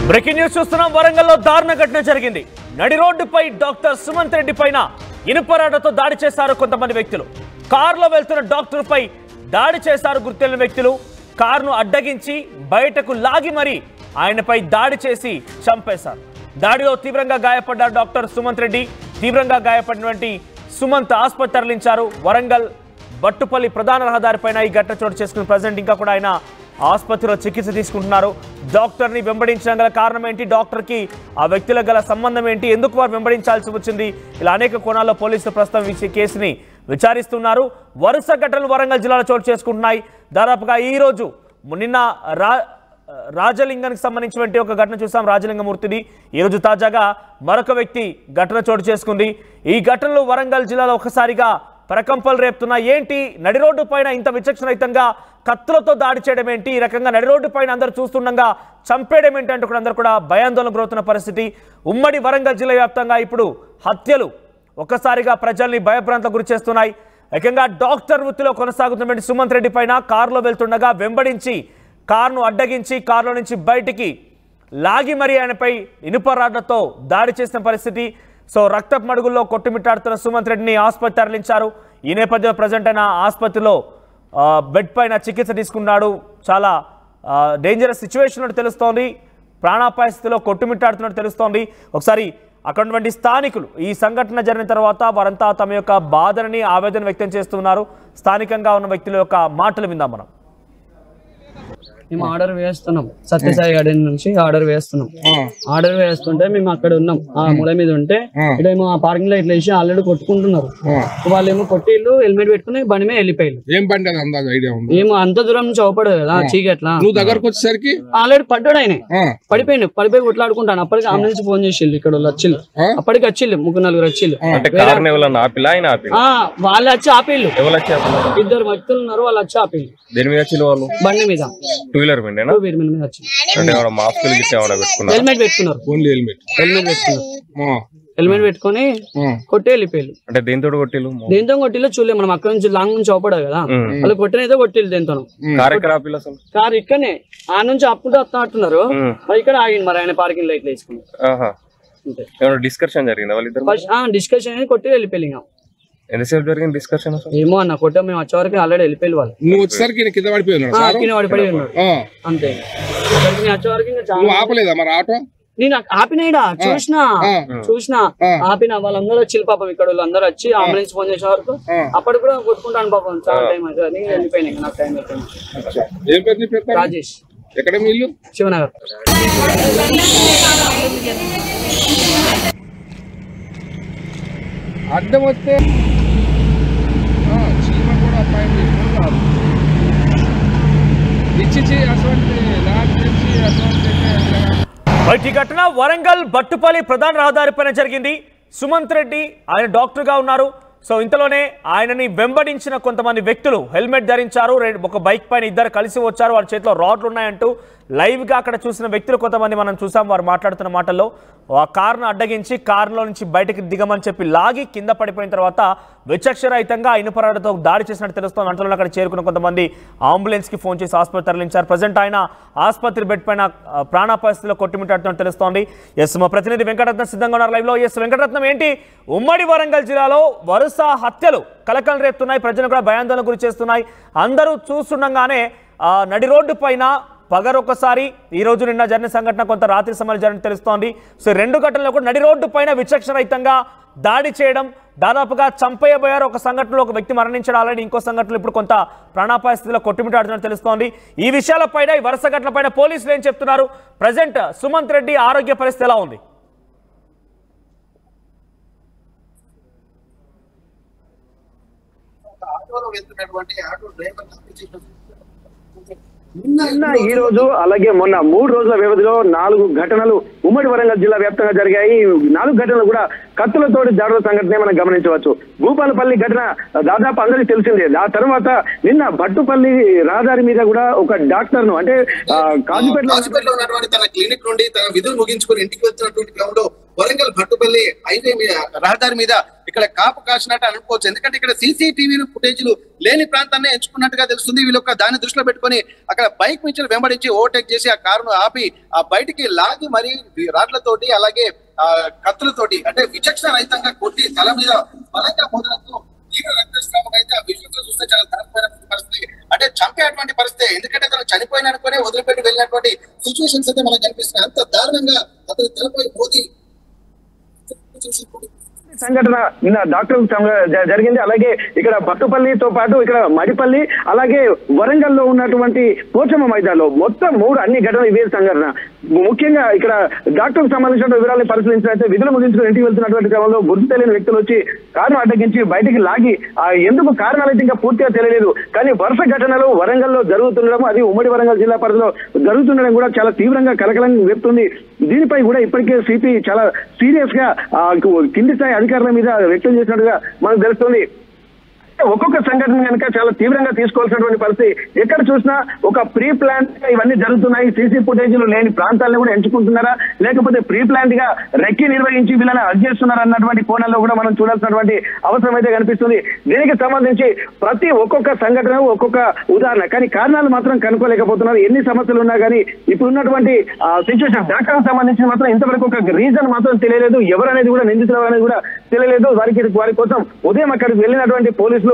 Breaking news చూస్తున్నాం. వరంగల్లో దారుణ ఘటన జరిగింది. నడి రోడ్డుపై డాక్టర్ సుమంత్ రెడ్డి పైన ఇనుపరాడతో దాడి చేశారు కొంతమంది వ్యక్తులు. కారులో వెళ్తున్న డాక్టర్ పై దాడి చేశారు గుర్తెలిన వ్యక్తులు. కారును అడ్డగించి బయటకు లాగి మరీ ఆయనపై దాడి చేసి చంపేశారు. దాడిలో తీవ్రంగా గాయపడ్డారు డాక్టర్ సుమంత్ రెడ్డి. తీవ్రంగా గాయపడినటువంటి సుమంత్ ఆసుపత్రి తరలించారు. వరంగల్ బట్టుపల్లి ప్రధాన రహదారిపైన ఈ ఘటన చోటు చేసుకుని ప్రజెంట్ ఇంకా కూడా ఆయన ఆసుపత్రిలో చికిత్స తీసుకుంటున్నారు. డాక్టర్ని వెంబడించడం గల కారణం ఏంటి, డాక్టర్కి ఆ వ్యక్తులకు గల సంబంధం ఏంటి, ఎందుకు వారు వెంబడించాల్సి వచ్చింది, ఇలా అనేక కోణాల్లో పోలీసులు ప్రస్తుతం ఈ కేసుని విచారిస్తున్నారు. వరుస ఘటనలు వరంగల్ జిల్లాలో చోటు చేసుకుంటున్నాయి. దాదాపుగా ఈ రోజు నిన్న రాజలింగానికి సంబంధించినటువంటి ఒక ఘటన చూసాం, రాజలింగమూర్తిని. ఈరోజు తాజాగా మరొక వ్యక్తి ఘటన చోటు చేసుకుంది. ఈ ఘటనలు వరంగల్ జిల్లాలో ఒకసారిగా ప్రకంపనలు రేపుతున్నా. ఏంటి నడి రోడ్డు పైన ఇంత విచక్షణరహితంగా కత్తులతో దాడి చేయడం ఏంటి, ఈ రకంగా నడి రోడ్డు పైన అందరూ చూస్తుండగా చంపేయడం ఏంటి అంటూ కూడా అందరూ కూడా భయాందోళన గురవుతున్న పరిస్థితి. ఉమ్మడి వరంగల్ జిల్లా వ్యాప్తంగా ఇప్పుడు హత్యలు ఒక్కసారిగా ప్రజల్ని భయభ్రాంతకు గురి చేస్తున్నాయి. ఏకంగా డాక్టర్ వృత్తిలో కొనసాగుతున్నటువంటి సుమంత్ రెడ్డి పైన కారులో వెళ్తుండగా వెంబడించి కారును అడ్డగించి కారులో నుంచి బయటికి లాగి మరీ ఆయనపై ఇనుప రాడ్లతో దాడి చేసిన పరిస్థితి. సో రక్తపు మడుగుల్లో కొట్టుమిట్టాడుతున్న సుమంత్ రెడ్డిని ఆసుపత్రి తరలించారు. ఈ నేపథ్యంలో ప్రజెంట్ అయిన ఆసుపత్రిలో బెడ్ పైన చికిత్స తీసుకున్నాడు. చాలా డేంజరస్ సిచ్యువేషన్ అని తెలుస్తోంది. ప్రాణాపాయ స్థితిలో కొట్టుమిట్టాడుతున్నట్టు తెలుస్తోంది. ఒకసారి అక్కడున్నటువంటి స్థానికులు ఈ సంఘటన జరిగిన తర్వాత వారంతా తమ యొక్క బాధని ఆవేదన వ్యక్తం చేస్తున్నారు. స్థానికంగా ఉన్న వ్యక్తుల యొక్క మాటలు విందాం మనం. మేము ఆర్డర్ వేస్తున్నాం, సత్యసాయి గార్డెన్ నుంచి ఆర్డర్ వేస్తున్నాం. ఆర్డర్ వేస్తుంటే మేము అక్కడ ఉన్నాం, ఆ మూల మీద ఉంటే ఇటేమో ఆ పార్కింగ్ లో ఇట్లా వేసి ఆల్రెడీ కొట్టుకుంటున్నారు. వాళ్ళు ఏమో కొట్టిళ్ళు హెల్మెట్ పెట్టుకుని బండి మీద వెళ్ళిపోయారు. ఏమో అంత దూరం నుంచి అవపడదు కదా చీకట్లా. దగ్గరకు వచ్చేసరికి ఆల్రెడీ పడ్డాడు, ఆయన పడిపోయి కొట్లాడుకుంటాను. అప్పటికి అంబులెన్స్ ఫోన్ చేసిళ్ళు, ఇక్కడ వాళ్ళు వచ్చిళ్ళు. అప్పటికి వచ్చిళ్ళు 3-4 వచ్చిళ్ళు. వాళ్ళు వచ్చి ఆపిళ్ళు, 2 వ్యక్తులు ఉన్నారు, వాళ్ళు వచ్చి ఆపిళ్ళు బండి మీద. హెల్మెట్ పెట్టుకున్నారు, హెల్మెట్ పెట్టుకుని కొట్టి వెళ్ళిపోయారు. అంటే దేంతో కొట్టిల్లు? దేంతో కొట్టిల్లో చూడలేదు మనం, అక్కడ నుంచి లాంగ్ నుంచి అవపడదు కదా, వాళ్ళు కొట్టినైతే కొట్టిల్లు. దేంతో కారు ఇక్కడనే ఆ నుంచి అప్పుడు వస్తున్నారు, మరి ఇక్కడ ఆగింది. మరి ఆయన పార్కింగ్ లైట్ వేసుకున్నారు. డిస్కషన్ జరిగింది వాళ్ళిద్దరు, డిస్కషన్ కొట్టి వెళ్ళిపోయి. ఎంతసేపు జరిగింది డిస్కషన్? ఏమో అన్న కొట్ట మేము వచ్చే వరకు ఆల్రెడీ వెళ్ళిపోయి వాళ్ళు. నువ్వు వచ్చేసరికి కింద పడిపోయి ఉన్నాడు అంతే. వచ్చే వరకు ఆపలేదా మరి ఆటో? నేను ఆపినాయిడా చూసినా ఆపిన. వాళ్ళందరూ వచ్చి పాపం ఇక్కడ వాళ్ళందరూ వచ్చి అంబులెన్స్ ఫోన్ చేసే వరకు అప్పటి కూడా కొట్టుకుంటాను పాపం. చాలా టైం అయితే నేను వెళ్ళిపోయినా, నాకు టైం అయిపోయింది. రాజేష్. ఎక్కడ మీ ఇల్లు? శివనగర్. అడ్డం వస్తే చీమ కూడా ఈ ఘటన వరంగల్ బట్టుపల్లి ప్రధాన రహదారిపైన జరిగింది. సుమంత్ రెడ్డి ఆయన డాక్టర్గా ఉన్నారు. సో ఇంతలోనే ఆయనని వెంబడించిన కొంతమంది వ్యక్తులు హెల్మెట్ ధరించారు. ఒక బైక్ పైన ఇద్దరు కలిసి వచ్చారు. వారి చేతిలో రాడ్లు ఉన్నాయంటూ లైవ్గా అక్కడ చూసిన వ్యక్తులు కొంతమంది మనం చూసాం. వారు మాట్లాడుతున్న మాటల్లో ఆ కారును అడ్డగించి కారులో నుంచి బయటకు దిగమని చెప్పి లాగి కింద పడిపోయిన తర్వాత విచక్షణరహితంగా ఇనుపరాడతో దాడి చేసినట్టు తెలుస్తోంది. అంతలో అక్కడ చేరుకున్న కొంతమంది అంబులెన్స్కి ఫోన్ చేసి ఆసుపత్రి తరలించారు. ప్రజెంట్ ఆయన ఆసుపత్రి బెడ్ పైన ప్రాణాపాయ స్థితిలో కొట్టుమిట్టాడుతున్నట్టు తెలుస్తోంది. ఎస్, మా ప్రతినిధి వెంకటరత్నం సిద్ధంగా ఉన్నారు లైవ్లో. ఎస్ వెంకటరత్నం, ఏంటి ఉమ్మడి వరంగల్ జిల్లాలో వరుస హత్యలు కలకలం రేపుతున్నాయి, ప్రజలు కూడా భయాందోళన గురి చేస్తున్నాయి. అందరూ చూస్తుండగానే నడి రోడ్డు పైన పగరొకసారి ఈ రోజు నిన్న జరిగిన సంఘటన కొంత రాత్రి సమయంలో జరిగిన తెలుస్తోంది. సో 2 ఘటనలు కూడా నడి రోడ్డు పైన విచక్షణరహితంగా దాడి చేయడం, దాదాపుగా చంపేయబోయారు. ఒక సంఘటనలో ఒక వ్యక్తి మరణించడం, ఆల్రెడీ ఇంకో సంఘటనలో ఇప్పుడు కొంత ప్రాణాపాయ స్థితిలో కొట్టుమిట్టాడుతున్నట్టు తెలుస్తోంది. ఈ విషయాలపైన, ఈ వరుస ఘటనలపైన పోలీసులు ఏం చెప్తున్నారు? ప్రజెంట్ సుమంత్ రెడ్డి ఆరోగ్య పరిస్థితి ఎలా ఉంది? నిన్న ఈ రోజు అలాగే మొన్న 3 రోజుల వ్యవధిలో 4 ఘటనలు ఉమ్మడి వరంగల్ జిల్లా వ్యాప్తంగా జరిగాయి. 4 ఘటనలు కూడా కత్తులతోటి దాడుల సంఘటనే మనం గమనించవచ్చు. భూపాలపల్లి ఘటన దాదాపు అందరికీ తెలిసిందే. ఆ తర్వాత నిన్న భట్టుపల్లి రహదారి మీద కూడా ఒక డాక్టర్ ను, అంటే కాజుపేటలో ఉన్నటువంటి తన క్లినిక్ నుండి తన విధులు ముగించుకుని ఇంటికి వెళ్తున్నటువంటి క్రమంలో వరంగల్ భట్టుపల్లి హైవే మీద రహదారి మీద ఇక్కడ కాపు కాసినట్టు అనుకోవచ్చు. ఎందుకంటే ఇక్కడ సీసీటీవీ ఫుటేజ్లు లేని ప్రాంతాన్ని ఎంచుకున్నట్టుగా తెలుస్తుంది. వీళ్ళు దాన్ని దృష్టిలో పెట్టుకొని అక్కడ బైక్ నుంచి వెంబడించి ఓవర్టేక్ చేసి ఆ కారును ఆపి ఆ బయటికి లాగి మరి రాడ్లతోటి అలాగే కత్తులతోటి అంటే విచక్షణ రహితంగా కొట్టి తల మీద బలంగా మోదడంతో తీవ్ర రక్తస్రావం అయితే ఆ విజువల్స్ చూస్తే చాలా దారుణమైన పరిస్థితి, అంటే చంపేటువంటి పరిస్థితి. ఎందుకంటే తను చనిపోయిన అనుకునే వదిలిపెట్టి వెళ్ళినటువంటి సిచ్యువేషన్స్ అయితే మనకు కనిపిస్తున్నాయి. అంత దారుణంగా అతను తలపై మోదీ సంఘటన నిన్న డాక్టర్ జరిగింది. అలాగే ఇక్కడ భట్టుపల్లితో పాటు ఇక్కడ మడిపల్లి అలాగే వరంగల్ లో ఉన్నటువంటి పోచమ్మ మైదానంలో మొత్తం 3 అన్ని ఘటనలు ఇవే సంఘటన. ముఖ్యంగా ఇక్కడ డాక్టర్ సంబంధించిన వివరాలను పరిశీలించినట్లయితే విధులు ముగించుకుని ఇంటికి వెళ్తున్నటువంటి క్రమంలో గుర్తు తెలియని వ్యక్తులు వచ్చి కారును అడ్డగించి బయటికి లాగి ఎందుకు కారణాలు అయితే ఇంకా పూర్తిగా తెలియలేదు. కానీ వరుస ఘటనలు వరంగల్ లో జరుగుతుండడం, అది ఉమ్మడి వరంగల్ జిల్లా పరిధిలో జరుగుతుండడం కూడా చాలా తీవ్రంగా కలకలం చెప్తుంది. దీనిపై కూడా ఇప్పటికే సిపి చాలా సీరియస్ గా కింది స్థాయి అధికారుల మీద వ్యక్తం చేసినట్టుగా మనకు తెలుస్తుంది. ఒక్కొక్క సంఘటన కనుక చాలా తీవ్రంగా తీసుకోవాల్సినటువంటి పరిస్థితి. ఎక్కడ చూసినా ఒక ప్రీ ప్లాన్ ఇవన్నీ జరుగుతున్నాయి. సీసీ ఫుటేజీలు లేని ప్రాంతాలను కూడా ఎంచుకుంటున్నారా, లేకపోతే ప్రీ ప్లాన్ గా రెక్కి నిర్వహించి వీళ్ళని అరెస్ట్ చేస్తున్నారా అన్నటువంటి కోణంలో కూడా మనం చూడాల్సినటువంటి అవసరం అయితే కనిపిస్తుంది. దీనికి సంబంధించి ప్రతి ఒక్కొక్క సంఘటన ఒక్కొక్క ఉదాహరణ, కానీ కారణాలు మాత్రం కనుక్కోలేకపోతున్నారు. ఎన్ని సమస్యలు ఉన్నా కానీ ఇప్పుడు ఉన్నటువంటి సిచ్యువేషన్ డాక్టర్కి సంబంధించి మాత్రం ఇంతవరకు ఒక రీజన్ మాత్రం తెలియలేదు. ఎవరనేది కూడా నిందితులు అనేది కూడా తెలియలేదు. వారి కోసం ఉదయం అక్కడికి వెళ్ళినటువంటి పోలీసులు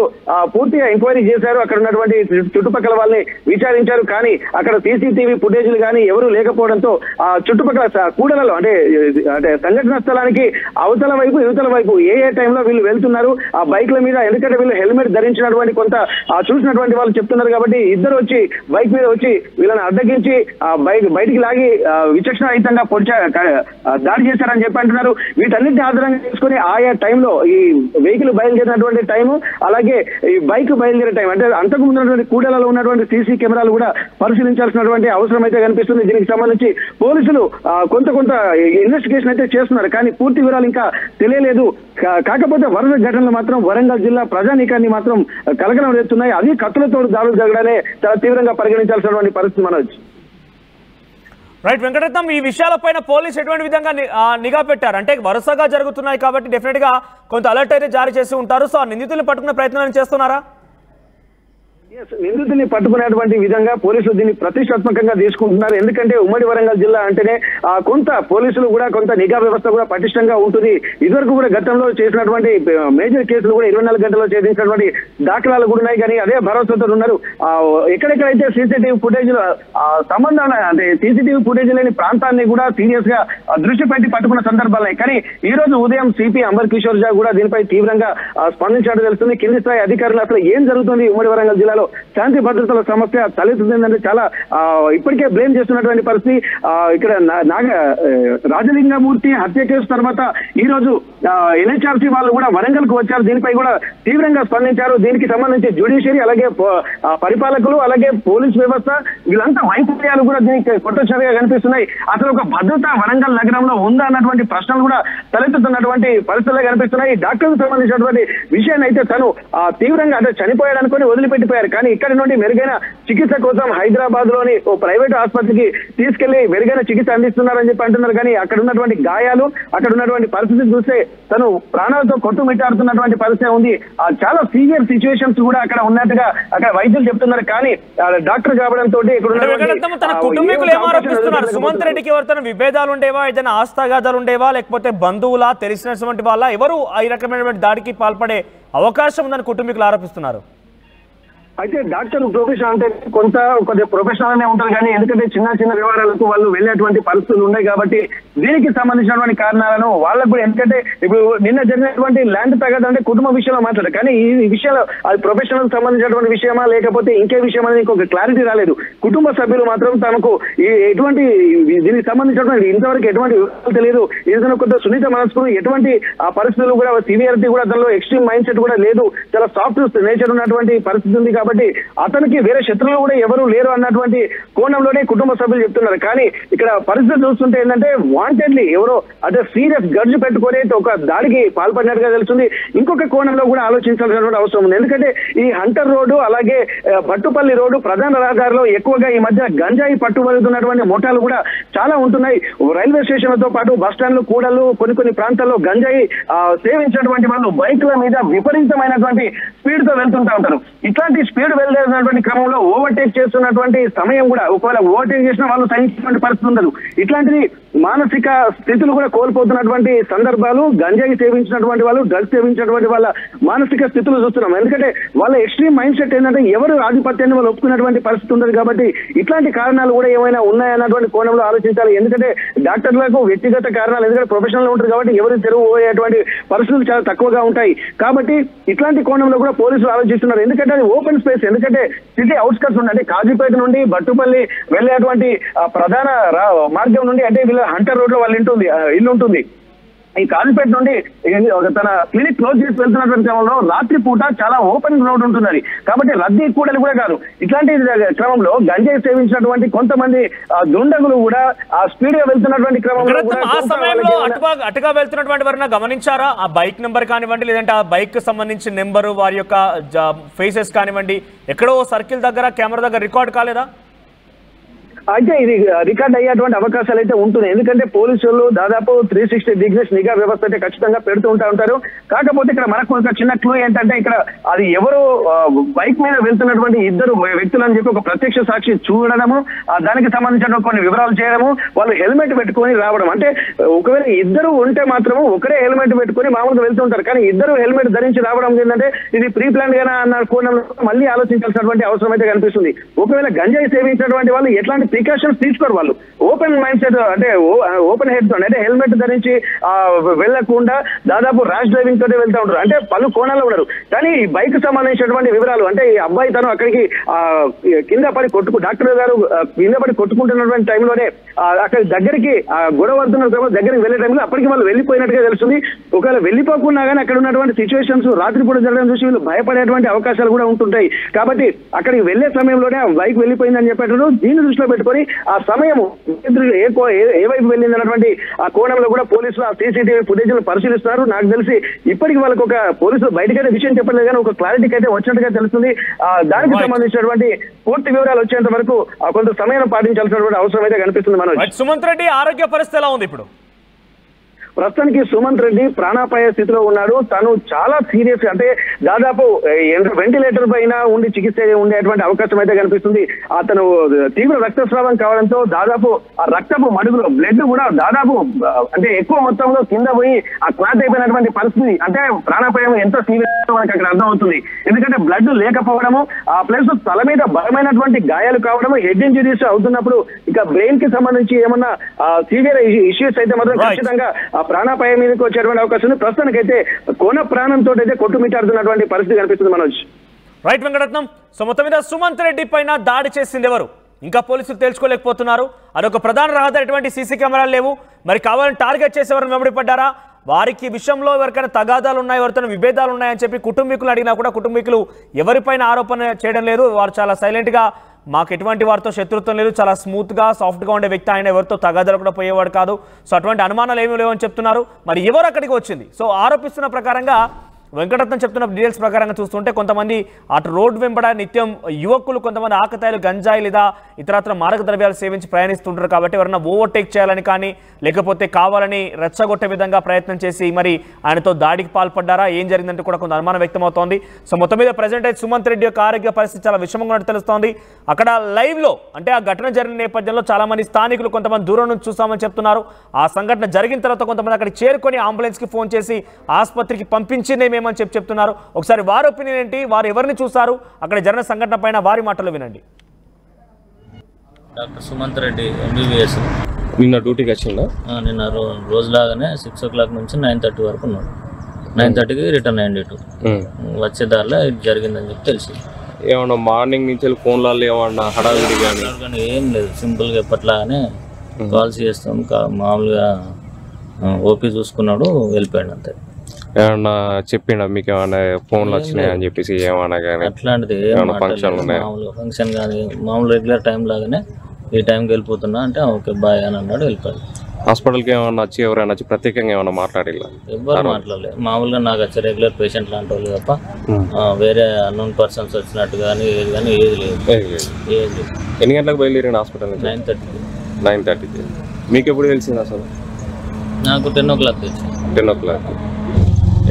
పూర్తిగా ఎంక్వైరీ చేశారు. అక్కడ ఉన్నటువంటి చుట్టుపక్కల వాళ్ళని విచారించారు. కానీ అక్కడ సీసీటీవీ ఫుటేజ్లు కానీ ఎవరు లేకపోవడంతో ఆ చుట్టుపక్కల కూడలలో అంటే సంఘటన స్థలానికి అవతల వైపు యువతల వైపు ఏ టైంలో వీళ్ళు వెళ్తున్నారు ఆ బైక్ల మీద, ఎందుకంటే వీళ్ళు హెల్మెట్ ధరించినటువంటి కొంత చూసినటువంటి వాళ్ళు చెప్తున్నారు. కాబట్టి ఇద్దరు వచ్చి బైక్ మీద వచ్చి వీళ్ళని అడ్డగించి ఆ బయటికి లాగి విచక్షణ రహితంగా దాడి చేశారని చెప్పి అంటున్నారు. వీటన్నిటిని ఆధారంగా చేసుకుని ఆయా టైంలో ఈ వెహికల్ బయలుదేరినటువంటి టైము అలాగే ఈ బైక్ బయలుదేరే టైం అంటే అంతకు ముందు కూడలలో ఉన్నటువంటి సీసీ కెమెరాలు కూడా పరిశీలించాల్సినటువంటి అవసరం అయితే కనిపిస్తుంది. దీనికి సంబంధించి పోలీసులు కొంత ఇన్వెస్టిగేషన్ అయితే చేస్తున్నారు. కానీ పూర్తి వివరాలు ఇంకా తెలియలేదు. కాకపోతే వరుస ఘటనలు మాత్రం వరంగల్ జిల్లా ప్రజానీకాన్ని మాత్రం కలకలం రేస్తున్నాయి. అది కత్తులతో దాడులు జరగడానే చాలా తీవ్రంగా పరిగణించాల్సినటువంటి పరిస్థితి మనోజ్. రైట్ వెంకటరత్నం, ఈ విషయాలపైన పోలీసు ఎటువంటి విధంగా నిఘా పెట్టారు? అంటే వరుసగా జరుగుతున్నాయి కాబట్టి డెఫినెట్ గా కొంత అలర్ట్ అయితే జారీ చేసి ఉంటారు. సో ఆ నిందితుల్ని పట్టుకునే ప్రయత్నాన్ని చేస్తున్నారా? నిందితుల్ని పట్టుకునేటువంటి విధంగా పోలీసులు దీన్ని ప్రతిష్టాత్మకంగా తీసుకుంటున్నారు. ఎందుకంటే ఉమ్మడి వరంగల్ జిల్లా అంటేనే కొంత పోలీసులు కూడా కొంత నిఘా వ్యవస్థ కూడా పటిష్టంగా ఉంటుంది. ఇదివరకు కూడా గతంలో చేసినటువంటి మేజర్ కేసులు కూడా 24 గంటల్లో ఛేదించినటువంటి దాఖలాలు కూడా ఉన్నాయి. కానీ అదే భరోసాతో ఉన్నారు. ఎక్కడెక్కడైతే సీసీటీవీ ఫుటేజ్ సంబంధాలు అంటే సీసీటీవీ ఫుటేజ్ లేని ప్రాంతాన్ని కూడా సీరియస్ గా దృష్టి పెట్టి పట్టుకున్న సందర్భాలు. కానీ ఈ రోజు ఉదయం సిపి అంబర్ కిషోర్ జా కూడా దీనిపై తీవ్రంగా స్పందించినట్టు తెలుస్తుంది. కింది స్థాయి అధికారులు అసలు ఏం జరుగుతుంది ఉమ్మడి వరంగల్ జిల్లాలో శాంతి భద్రతల సమస్య తలెత్తుతుందంటే చాలా ఇప్పటికే బ్లేమ్ చేస్తున్నటువంటి పరిస్థితి. ఇక్కడ రాజలింగమూర్తి హత్య కేసు తర్వాత ఈ రోజు ఎన్హెచ్ఆర్సీ వాళ్ళు కూడా వరంగల్ కు వచ్చారు. దీనిపై కూడా తీవ్రంగా స్పందించారు. దీనికి సంబంధించి జ్యుడిషియరీ అలాగే పరిపాలకులు అలాగే పోలీస్ వ్యవస్థ వీళ్ళంతా వైఫల్యాలు కూడా దీనికి కొట్టొచ్చినట్టుగా కనిపిస్తున్నాయి. అసలు ఒక భద్రత వరంగల్ నగరంలో ఉందా అన్నటువంటి ప్రశ్నలు కూడా తలెత్తుతున్నటువంటి పరిస్థితులు కనిపిస్తున్నాయి. డాక్టర్కు సంబంధించినటువంటి విషయాన్ని అయితే తను తీవ్రంగా అంటే చనిపోయాడు అనుకుని వదిలిపెట్టిపోయారు. కానీ ఇక్కడి నుండి మెరుగైన చికిత్స కోసం హైదరాబాద్ లోని ఓ ప్రైవేట్ ఆసుపత్రికి తీసుకెళ్లి మెరుగైన చికిత్స అందిస్తున్నారని చెప్పి అంటున్నారు. కానీ అక్కడ ఉన్నటువంటి గాయాలు అక్కడ ఉన్నటువంటి పరిస్థితి చూస్తే తను ప్రాణాలతో కొట్టుమిట్టాడుతున్నటువంటి పరిస్థితి ఉంది. చాలా సీవియర్ సిచ్యువేషన్స్ కూడా అక్కడ ఉన్నట్టుగా అక్కడ వైద్యులు చెప్తున్నారు. కానీ డాక్టర్ కావడంతో తన కుటుంబీకులు ఏం ఆరోపిస్తున్నారు? సుమంత్ రెడ్డికి ఎవరితో విభేదాలు ఉండేవా, ఏదైనా ఆస్తాగాదాలు ఉండేవా, లేకపోతే బంధువులా, తెలిసినటువంటి వాళ్ళ ఎవరు ఈ రకమైనటువంటి దాడికి పాల్పడే అవకాశం ఉందని కుటుంబీకులు ఆరోపిస్తున్నారు? అయితే డాక్టర్ ప్రొఫెషన్ అంటే కొద్దిగా ప్రొఫెషనల్ గానే ఉంటారు. కానీ ఎందుకంటే చిన్న వ్యవహారాలకు వాళ్ళు వెళ్ళేటువంటి పరిస్థితులు ఉన్నాయి. కాబట్టి దీనికి సంబంధించినటువంటి కారణాలను వాళ్ళకు కూడా, ఎందుకంటే ఇప్పుడు నిన్న జరిగినటువంటి ల్యాండ్ తగ్గదు అంటే కుటుంబ విషయంలో మాట్లాడారు. కానీ ఈ విషయాలు అది ప్రొఫెషనల్ సంబంధించినటువంటి విషయమా లేకపోతే ఇంకే విషయం అనేది ఇంకొక క్లారిటీ రాలేదు. కుటుంబ సభ్యులు మాత్రం తమకు ఎటువంటి దీనికి సంబంధించినటువంటి ఇంతవరకు ఎటువంటి వివరాలు తెలియదు. ఏదైనా కొంత సున్నిత మనస్కులు ఎటువంటి పరిస్థితులు కూడా సివియారిటీ కూడా దానిలో ఎక్స్ట్రీమ్ మైండ్ సెట్ కూడా లేదు. చాలా సాఫ్ట్ నేచర్ ఉన్నటువంటి పరిస్థితి ఉంది. కాబట్టి అతనికి వేరే శత్రువులు కూడా ఎవరు లేరు అన్నటువంటి కోణంలోనే కుటుంబ సభ్యులు చెప్తున్నారు. కానీ ఇక్కడ పరిస్థితి చూస్తుంటే ఏంటంటే వాంటెడ్లీ ఎవరో అదే సీరియస్ గర్జు పెట్టుకొని ఒక దాడికి పాల్పడినట్టుగా తెలుస్తుంది. ఇంకొక కోణంలో కూడా ఆలోచించాల్సినటువంటి అవసరం ఉంది. ఎందుకంటే ఈ హంటర్ రోడ్డు అలాగే భట్టుపల్లి రోడ్డు ప్రధాన రహదారిలో ఎక్కువగా ఈ మధ్య గంజాయి పట్టుబడుతున్నటువంటి మోటార్లు కూడా చాలా ఉంటున్నాయి. రైల్వే స్టేషన్లతో పాటు బస్ స్టాండ్లు కూడలు కొన్ని ప్రాంతాల్లో గంజాయి సేవించినటువంటి వాళ్ళు బైక్ల మీద విపరీతమైనటువంటి స్పీడ్ తో వెళ్తుంటా ఉంటారు. ఇట్లాంటి స్పీడ్ వెళ్ళేటువంటి క్రమంలో ఓవర్టేక్ చేస్తున్నటువంటి సమయం కూడా ఒకవేళ ఓవర్టేక్ చేసిన వాళ్ళు సహించినటువంటి పరిస్థితి ఉండదు. ఇట్లాంటిది మానసిక స్థితులు కూడా కోల్పోతున్నటువంటి సందర్భాలు గంజాయి సేవించినటువంటి వాళ్ళు డ్రగ్స్ సేవించినటువంటి వాళ్ళ మానసిక స్థితులు చూస్తున్నాం. ఎందుకంటే వాళ్ళ ఎక్స్ట్రీమ్ మైండ్ సెట్ ఏంటంటే ఎవరు ఆధిపత్యాన్ని వాళ్ళు ఒప్పుకున్నటువంటి పరిస్థితి ఉండదు. కాబట్టి ఇట్లాంటి కారణాలు కూడా ఏమైనా ఉన్నాయన్నటువంటి కోణంలో ఆలోచించాలి. ఎందుకంటే డాక్టర్లకు వ్యక్తిగత కారణాలు ఎందుకంటే ప్రొఫెషనల్ ఉంటారు కాబట్టి ఎవరు తెరువు పోయేటువంటి పరిస్థితులు చాలా తక్కువగా ఉంటాయి. కాబట్టి ఇట్లాంటి కోణంలో కూడా పోలీసులు ఆలోచిస్తున్నారు. ఎందుకంటే అది ఓపెన్ స్పేస్. ఎందుకంటే సిటీ అవుట్స్కట్స్ నుండి అంటే కాజీపేట నుండి భట్టుపల్లి వెళ్ళేటువంటి ప్రధాన మార్గం నుండి అంటే వీళ్ళ హంటర్ రోడ్ లో వాళ్ళ ఇల్లు ఉంటుంది. ఈ కాజీపేట నుండి తన క్లినిక్ క్లోజ్ చేసి వెళ్తున్నటువంటి క్రమంలో రాత్రి పూట చాలా ఓపెన్ గ్రౌండ్ ఉంటుంది. కాబట్టి రద్దీ కూడలి కూడా కాదు. ఇట్లాంటి క్రమంలో గంజాయి సేవించినటువంటి కొంతమంది దుండగులు కూడా ఆ స్పీడ్ గా వెళ్తున్నటువంటి క్రమంలో అటుగా వెళ్తున్నటువంటి వారిని గమనించారా? ఆ బైక్ నెంబర్ కానివ్వండి లేదంటే ఆ బైక్ కి సంబంధించిన నెంబరు వారి యొక్క ఫేసెస్ కానివ్వండి ఎక్కడో సర్కిల్ దగ్గర కెమెరా దగ్గర రికార్డ్ కాలేదా? అయితే ఇది రికార్డ్ అయ్యేటువంటి అవకాశాలు అయితే ఉంటున్నాయి. ఎందుకంటే పోలీసులు దాదాపు 360 డిగ్రీస్ నిఘా వ్యవస్థ అయితే ఖచ్చితంగా పెడుతూ ఉంటారు. కాకపోతే ఇక్కడ మనకు ఒక చిన్న క్లూ ఏంటంటే ఇక్కడ అది ఎవరు బైక్ మీద వెళ్తున్నటువంటి ఇద్దరు వ్యక్తులు అని చెప్పి ఒక ప్రత్యక్ష సాక్షి చూడడము దానికి సంబంధించిన కొన్ని వివరాలు చేయడము వాళ్ళు హెల్మెట్ పెట్టుకొని రావడం. అంటే ఒకవేళ ఇద్దరు ఉంటే మాత్రము ఒకరే హెల్మెట్ పెట్టుకొని మామూలుగా వెళ్తుంటారు. కానీ ఇద్దరు హెల్మెట్ ధరించి రావడం ఏంటంటే ఇది ప్రీ ప్లాన్ గానా అన్న కోణంలో మళ్ళీ ఆలోచించాల్సినటువంటి అవసరం అయితే కనిపిస్తుంది. ఒకవేళ గంజాయి సేవించినటువంటి వాళ్ళు ఎట్లాంటి ప్రికాషన్స్ తీసుకోరు. వాళ్ళు ఓపెన్ మైండ్ సెట్ అంటే ఓపెన్ హెడ్ తో అంటే హెల్మెట్ ధరించి వెళ్లకుండా దాదాపు ర్యాష్ డ్రైవింగ్ తోటే వెళ్తూ ఉంటారు. అంటే పలు కోణాల్లో ఉన్నారు. కానీ ఈ బైక్ సంబంధించినటువంటి వివరాలు అంటే ఈ అబ్బాయి తను అక్కడికి కింద పడి డాక్టర్ గారు కింద పడి కొట్టుకుంటున్నటువంటి టైంలోనే అక్కడ దగ్గరికి గొడవ పడుతున్న దగ్గరికి వెళ్లే టైంలో అప్పటికి వాళ్ళు వెళ్ళిపోయినట్టుగా తెలుస్తుంది. ఒకవేళ వెళ్ళిపోకుండా కానీ అక్కడ ఉన్నటువంటి సిచ్యువేషన్స్ రాత్రిపూట జరగడం చూసి వీళ్ళు భయపడేటువంటి అవకాశాలు కూడా ఉంటుంటాయి. కాబట్టి అక్కడికి వెళ్లే సమయంలోనే ఆ బైక్ వెళ్ళిపోయిందని చెప్పేటప్పుడు దీన్ని దృష్టిలో పెట్టుకొని ఆ సమయము ఏ వైపు వెళ్ళిందన్నటువంటి ఆ కోణంలో కూడా పోలీసులు ఆ సీసీటీవీ ఫుటేజ్ పరిశీలిస్తున్నారు. నాకు తెలిసి ఇప్పటికి వాళ్ళకి ఒక పోలీసులు బయటకైతే విషయం చెప్పలేదు కానీ ఒక క్లారిటీకి అయితే వచ్చినట్టుగా తెలుస్తుంది. దానికి సంబంధించినటువంటి పూర్తి వివరాలు వచ్చేంత వరకు కొంత సమయం పాటించాల్సినటువంటి అవసరం అయితే కనిపిస్తుంది. మనోజ్, సుమంత్ రెడ్డి ఆరోగ్య పరిస్థితి ఎలా ఉంది ఇప్పుడు? ప్రస్తుతానికి సుమంత్ రెడ్డి ప్రాణాపాయ స్థితిలో ఉన్నాడు. తను చాలా సీరియస్ అంటే దాదాపు వెంటిలేటర్ పైన ఉండి చికిత్స ఉండేటువంటి అవకాశం అయితే కనిపిస్తుంది. అతను తీవ్ర రక్తస్రావం కావడంతో దాదాపు ఆ రక్తపు మడుగులో బ్లడ్ కూడా దాదాపు అంటే ఎక్కువ మొత్తంలో కింద పోయి ఆ క్లాట్ అయిపోయినటువంటి పరిస్థితి. అంటే ప్రాణాపాయం ఎంత సీరియస్ మనకి అక్కడ అర్థమవుతుంది. ఎందుకంటే బ్లడ్ లేకపోవడము ఆ ప్లస్ తల మీద బలమైనటువంటి గాయాలు కావడము హెడ్ ఇంజరీస్ అవుతున్నప్పుడు ఇక బ్రెయిన్ కి సంబంధించి ఏమన్నా సీవియర్ ఇష్యూస్ అయితే మాత్రం ఖచ్చితంగా ప్రాణాపాయం మీదకి వచ్చేటువంటి అవకాశం ఉంది. ప్రస్తుతానికైతే కోన ప్రాణంతో అయితే కొట్టుమిట్టాడుతున్నటువంటి పరిస్థితి కనిపిస్తుంది. మనోజ్, రైట్ వెంకటరత్నం. సో మొత్తం మీద సుమంత్ రెడ్డి పైన దాడి చేసింది ఎవరు ఇంకా పోలీసులు తెలుసుకోలేకపోతున్నారు. అదొక ప్రధాన రహదారి, ఎటువంటి సీసీ కెమెరాలు లేవు. మరి కావాలని టార్గెట్ చేసి ఎవరిని వెంబడి పడ్డారా? వారికి విషయంలో ఎవరికైనా తగాదాలు ఉన్నాయి, ఎవరితో విభేదాలు ఉన్నాయని చెప్పి కుటుంబీకులు అడిగినా కూడా కుటుంబీకులు ఎవరిపైన ఆరోపణ చేయడం లేదు. వారు చాలా సైలెంట్గా మాకు ఎటువంటి వారితో శత్రుత్వం లేదు, చాలా స్మూత్గా సాఫ్ట్గా ఉండే వ్యక్తి ఆయన, ఎవరితో తగాదాలు కూడా పోయేవాడు కాదు. సో అటువంటి అనుమానాలు ఏమీ లేవని చెప్తున్నారు. మరి ఎవరు అక్కడికి వచ్చింది? సో ఆరోపిస్తున్న ప్రకారంగా వెంకటరత్నం చెప్తున్న డీటెయిల్స్ ప్రకారంగా చూస్తుంటే కొంతమంది అటు రోడ్ వెంబడ నిత్యం యువకులు కొంతమంది ఆకతాయిలు గంజాయి లేదా ఇతరత్ర మారక ద్రవ్యాలు సేవించి ప్రయాణిస్తుంటారు. కాబట్టి ఎవరైనా ఓవర్టేక్ చేయాలని కానీ లేకపోతే కావాలని రెచ్చగొట్టే విధంగా ప్రయత్నం చేసి మరి ఆయనతో దాడికి పాల్పడ్డారా, ఏం జరిగిందంటే కూడా కొంత అనుమానం వ్యక్తమవుతోంది. సో మొత్తం మీద ప్రెజెంట్ అయితే సుమంత్ రెడ్డి యొక్క ఆరోగ్య పరిస్థితి చాలా విషమంగా ఉన్నట్టు తెలుస్తోంది. అక్కడ లైవ్లో అంటే ఆ ఘటన జరిగిన నేపథ్యంలో చాలామంది స్థానికులు కొంతమంది దూరం నుంచి చూసామని చెప్తున్నారు. ఆ సంఘటన జరిగిన తర్వాత కొంతమంది అక్కడికి చేరుకొని అంబులెన్స్కి ఫోన్ చేసి ఆసుపత్రికి పంపించిందేమేమని చెప్తున్నారు. ఒకసారి వారి ఒపీనియన్ ఏంటి, వారు ఎవరిని చూశారు, అక్కడ జరిగిన సంఘటన పైన వారి మాటలు వినండి. Doctor Sumanth Reddy MBBS. నిన్న డ్యూటీకి వచ్చిందా? నిన్న రోజులాగానే 6 o'clock నుంచి 9:30 వరకు ఉన్నాడు. 9:30కి రిటర్న్ అయ్యండి. వచ్చే దారిలో ఇది జరిగిందని చెప్పి తెలిసి ఏమన్నా మార్నింగ్ నుంచి ఫోన్లలో ఏమన్నా హడావిడి కానీ ఏం లేదు, సింపుల్గా ఎప్పట్లాగానే కాల్స్ చేస్తాం, మామూలుగా ఓపీ చూసుకున్నాడు, వెళ్ళిపోయాడు అంతే. ఏమన్నా చెప్పిండా మీకు ఏమన్నా ఫోన్లు వచ్చినాయి అని చెప్పేసి ఏమన్నా కానీ అట్లాంటిది ఏమన్నా ఫంక్షన్లు ఉన్నాయా? మామూలుగా ఫంక్షన్ కానీ మామూలు రెగ్యులర్ టైం లాగానే ఈ టైంకి వెళ్ళిపోతున్నా అంటే ఓకే బాయ్ అని అన్నాడు, వెళ్ళిపోయాడు. హాస్పిటల్కి ఏమన్నా వచ్చి ఎవరైనా వచ్చి ప్రత్యేకంగా ఏమన్నా మాట్లాడిల్లా? ఎవ్వరు మాట్లాడలేదు. మామూలుగా నాకు వచ్చే రెగ్యులర్ పేషెంట్ లాంటి వాళ్ళు తప్ప వేరే అన్నోన్ పర్సన్స్ వచ్చినట్టు కానీ ఏది కానీ ఏది లేదు. ఏది ఎన్ని గంటలకు బయలుదేరిన హాస్పిటల్ నుంచి? 9:30. 9:30కి. మీకు ఎప్పుడు తెలిసింది అసలు? నాకు 10 o'clock తెలిసింది. 10 o'clock.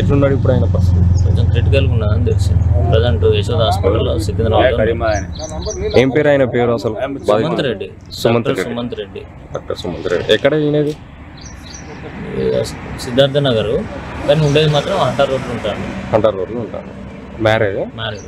ఎట్లున్నాడు ఇప్పుడు ఆయన పరిస్థితి? కొంచెం క్రిటికల్గా ఉన్నదని తెలిసింది. ప్రజెంట్ యశోద హాస్పిటల్లో సికింద్రాబాద్. ఏం పేరు ఆయన పేరు అసలు? సుమంత్ రెడ్డి. సుమంత్ రెడ్డి. సుమంత్ రెడ్డి. డాక్టర్ సుమంత్ రెడ్డి. ఎక్కడ ఈయనది? సిద్ధార్థ నగర్, కానీ ఉండేది మాత్రం అంటారు రోడ్లు ఉంటాను. అంటారు రోడ్లో ఉంటాను. మ్యారేజ్? మ్యారేజ్.